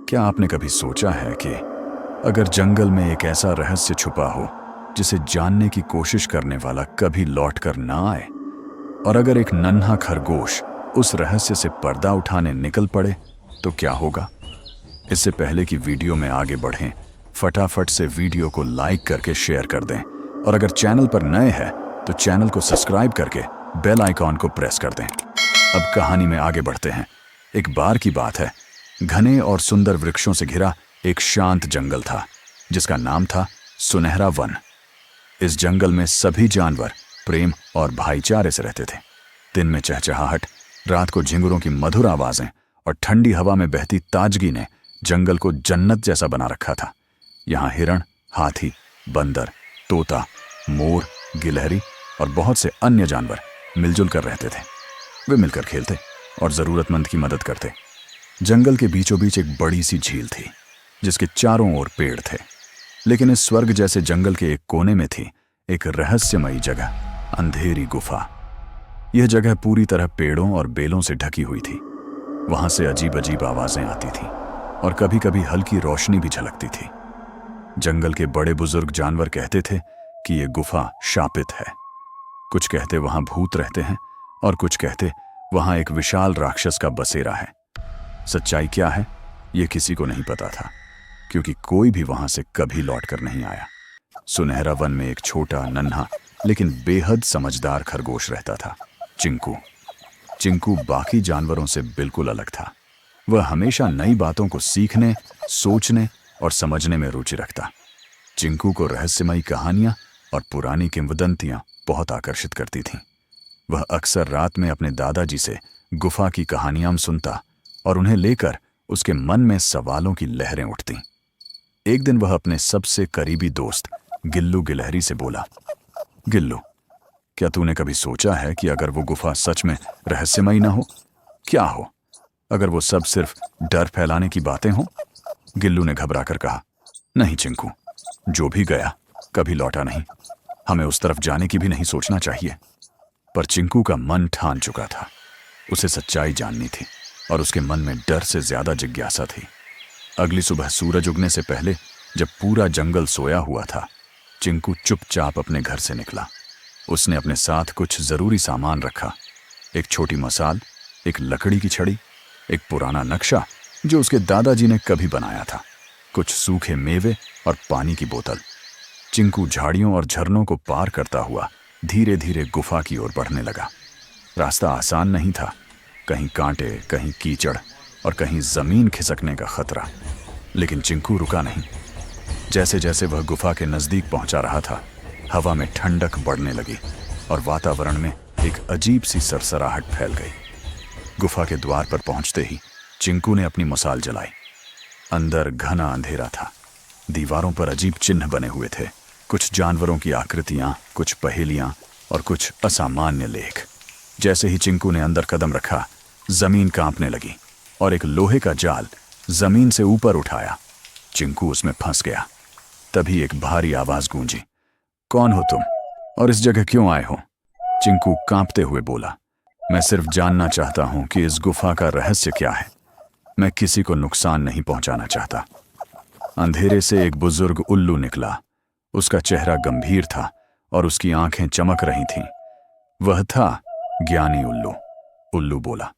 क्या आपने कभी सोचा है कि अगर जंगल में एक ऐसा रहस्य छुपा हो जिसे जानने की कोशिश करने वाला कभी लौट कर ना आए, और अगर एक नन्हा खरगोश उस रहस्य से पर्दा उठाने निकल पड़े तो क्या होगा? इससे पहले कि वीडियो में आगे बढ़ें, फटाफट से वीडियो को लाइक करके शेयर कर दें, और अगर चैनल पर नए हैं तो चैनल को सब्सक्राइब करके बेल आइकॉन को प्रेस कर दें। अब कहानी में आगे बढ़ते हैं। एक बार की बात है, घने और सुंदर वृक्षों से घिरा एक शांत जंगल था जिसका नाम था सुनहरा वन। इस जंगल में सभी जानवर प्रेम और भाईचारे से रहते थे। दिन में चहचहाहट, रात को झिंगुरों की मधुर आवाजें और ठंडी हवा में बहती ताजगी ने जंगल को जन्नत जैसा बना रखा था। यहाँ हिरण, हाथी, बंदर, तोता, मोर, गिलहरी और बहुत से अन्य जानवर मिलजुल कर रहते थे। वे मिलकर खेलते और जरूरतमंद की मदद करते। जंगल के बीचों बीच एक बड़ी सी झील थी जिसके चारों ओर पेड़ थे, लेकिन इस स्वर्ग जैसे जंगल के एक कोने में थी एक रहस्यमयी जगह, अंधेरी गुफा। यह जगह पूरी तरह पेड़ों और बेलों से ढकी हुई थी। वहां से अजीब अजीब आवाजें आती थीं और कभी कभी हल्की रोशनी भी झलकती थी। जंगल के बड़े बुजुर्ग जानवर कहते थे कि यह गुफा शापित है। कुछ कहते वहां भूत रहते हैं और कुछ कहते वहां एक विशाल राक्षस का बसेरा है। सच्चाई क्या है यह किसी को नहीं पता था, क्योंकि कोई भी वहां से कभी लौटकर नहीं आया। सुनहरा वन में एक छोटा, नन्हा लेकिन बेहद समझदार खरगोश रहता था, चिंकू। चिंकू बाकी जानवरों से बिल्कुल अलग था। वह हमेशा नई बातों को सीखने, सोचने और समझने में रुचि रखता। चिंकू को रहस्यमयी कहानियां और पुरानी किंवदंतियां बहुत आकर्षित करती थीं। वह अक्सर रात में अपने दादाजी से गुफा की कहानियां सुनता और उन्हें लेकर उसके मन में सवालों की लहरें उठतीं। एक दिन वह अपने सबसे करीबी दोस्त गिल्लू गिलहरी से बोला, गिल्लू, क्या तूने कभी सोचा है कि अगर वो गुफा सच में रहस्यमयी ना हो? क्या हो अगर वो सब सिर्फ डर फैलाने की बातें हों? गिल्लू ने घबरा कर कहा, नहीं चिंकू, जो भी गया कभी लौटा नहीं। हमें उस तरफ जाने की भी नहीं सोचना चाहिए। पर चिंकू का मन ठान चुका था। उसे सच्चाई जाननी थी और उसके मन में डर से ज्यादा जिज्ञासा थी। अगली सुबह सूरज उगने से पहले, जब पूरा जंगल सोया हुआ था, चिंकू चुपचाप अपने घर से निकला। उसने अपने साथ कुछ जरूरी सामान रखा। एक छोटी मसाल, एक लकड़ी की छड़ी, एक पुराना नक्शा जो उसके दादाजी ने कभी बनाया था, कुछ सूखे मेवे और पानी की बोतल। चिंकू झाड़ियों और झरनों को पार करता हुआ धीरे धीरे गुफा की ओर बढ़ने लगा। रास्ता आसान नहीं था, कहीं कांटे, कहीं कीचड़ और कहीं जमीन खिसकने का खतरा। लेकिन चिंकू रुका नहीं। जैसे जैसे वह गुफा के नजदीक पहुंचा रहा था, हवा में ठंडक बढ़ने लगी और वातावरण में एक अजीब सी सरसराहट फैल गई। गुफा के द्वार पर पहुंचते ही चिंकू ने अपनी मसाल जलाई। अंदर घना अंधेरा था। दीवारों पर अजीब चिन्ह बने हुए थे, कुछ जानवरों की आकृतियां, कुछ पहेलियां और कुछ असामान्य लेख। जैसे ही चिंकू ने अंदर कदम रखा, जमीन कांपने लगी और एक लोहे का जाल जमीन से ऊपर उठाया। चिंकू उसमें फंस गया। तभी एक भारी आवाज गूंजी, कौन हो तुम और इस जगह क्यों आए हो? चिंकू कांपते हुए बोला, मैं सिर्फ जानना चाहता हूं कि इस गुफा का रहस्य क्या है। मैं किसी को नुकसान नहीं पहुंचाना चाहता। अंधेरे से एक बुजुर्ग उल्लू निकला। उसका चेहरा गंभीर था और उसकी आंखें चमक रही थीं। वह था ज्ञानी उल्लू। उल्लू बोला,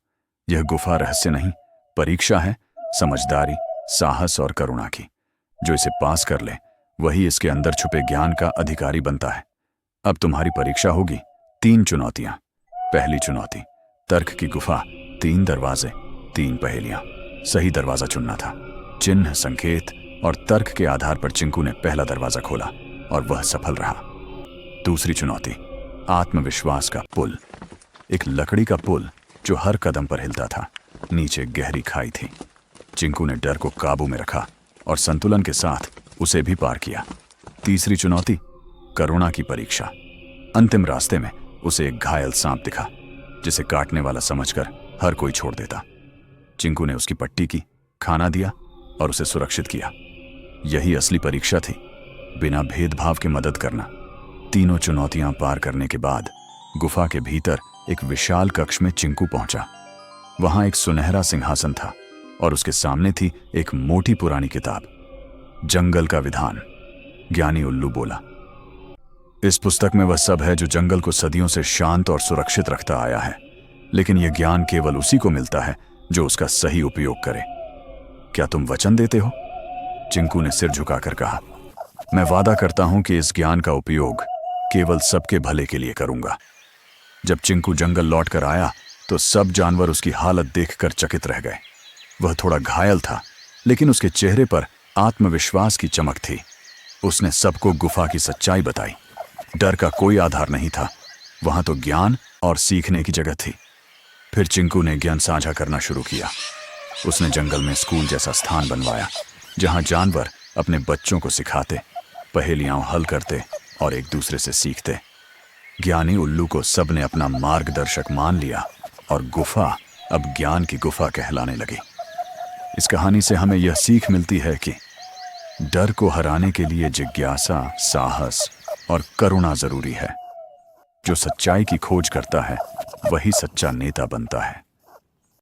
यह गुफा रहस्य नहीं, परीक्षा है, समझदारी, साहस और करुणा की। जो इसे पास कर ले वही इसके अंदर छुपे ज्ञान का अधिकारी बनता है। अब तुम्हारी परीक्षा होगी। 3 चुनौतियां। पहली चुनौती, तर्क की गुफा, 3 दरवाजे, 3 पहेलियां। सही दरवाजा चुनना था। चिन्ह, संकेत और तर्क के आधार पर चिंकू ने पहला दरवाजा खोला और वह सफल रहा। दूसरी चुनौती, आत्मविश्वास का पुल। एक लकड़ी का पुल जो हर कदम पर हिलता था। नीचे गहरी खाई थी। चिंकू ने डर को काबू में रखा और संतुलन के साथ उसे भी पार किया। तीसरी चुनौती, करुणा की परीक्षा। अंतिम रास्ते में उसे एक घायल सांप दिखा जिसे काटने वाला समझकर हर कोई छोड़ देता। चिंकू ने उसकी पट्टी की, खाना दिया और उसे सुरक्षित किया। यही असली परीक्षा थी, बिना भेदभाव के मदद करना। तीनों चुनौतियां पार करने के बाद गुफा के भीतर एक विशाल कक्ष में चिंकू पहुंचा। वहां एक सुनहरा सिंहासन था और उसके सामने थी एक मोटी पुरानी किताब, जंगल का विधान। ज्ञानी उल्लू बोला, इस पुस्तक में वह सब है जो जंगल को सदियों से शांत और सुरक्षित रखता आया है, लेकिन यह ज्ञान केवल उसी को मिलता है जो उसका सही उपयोग करे। क्या तुम वचन देते हो? चिंकू ने सिर झुकाकर कहा, मैं वादा करता हूं कि इस ज्ञान का उपयोग केवल सबके भले के लिए करूंगा। जब चिंकू जंगल लौट कर आया तो सब जानवर उसकी हालत देखकर चकित रह गए। वह थोड़ा घायल था, लेकिन उसके चेहरे पर आत्मविश्वास की चमक थी। उसने सबको गुफा की सच्चाई बताई। डर का कोई आधार नहीं था, वहां तो ज्ञान और सीखने की जगह थी। फिर चिंकू ने ज्ञान साझा करना शुरू किया। उसने जंगल में स्कूल जैसा स्थान बनवाया, जहां जानवर अपने बच्चों को सिखाते, पहेलियां हल करते और एक दूसरे से सीखते। ज्ञानी उल्लू को सबने अपना मार्गदर्शक मान लिया और गुफा अब ज्ञान की गुफा कहलाने लगी। इस कहानी से हमें यह सीख मिलती है कि डर को हराने के लिए जिज्ञासा, साहस और करुणा जरूरी है। जो सच्चाई की खोज करता है वही सच्चा नेता बनता है।